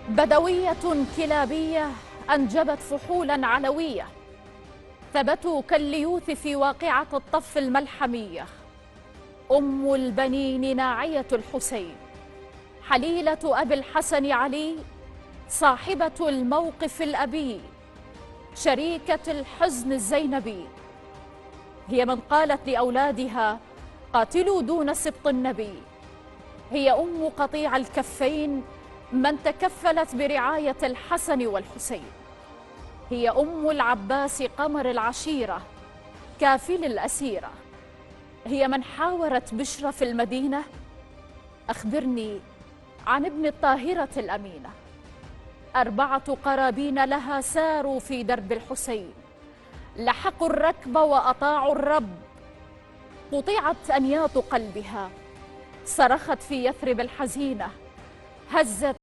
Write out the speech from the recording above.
بدوية كلابية أنجبت فحولا علوية، ثبتوا كالليوث في واقعة الطف الملحمية. أم البنين ناعية الحسين، حليلة أبي الحسن علي، صاحبة الموقف الأبي، شريكة الحزن الزينبي. هي من قالت لأولادها: قاتلوا دون سبط النبي. هي أم قطيع الكفين، من تكفلت برعاية الحسن والحسين. هي أم العباس قمر العشيرة، كافل الأسيرة. هي من حاورت بشرى في المدينة: أخبرني عن ابن الطاهرة الأمينة. 4 قرابين لها ساروا في درب الحسين، لحقوا الركب وأطاعوا الرب. قطعت أنياط قلبها، صرخت في يثرب الحزينة، هزت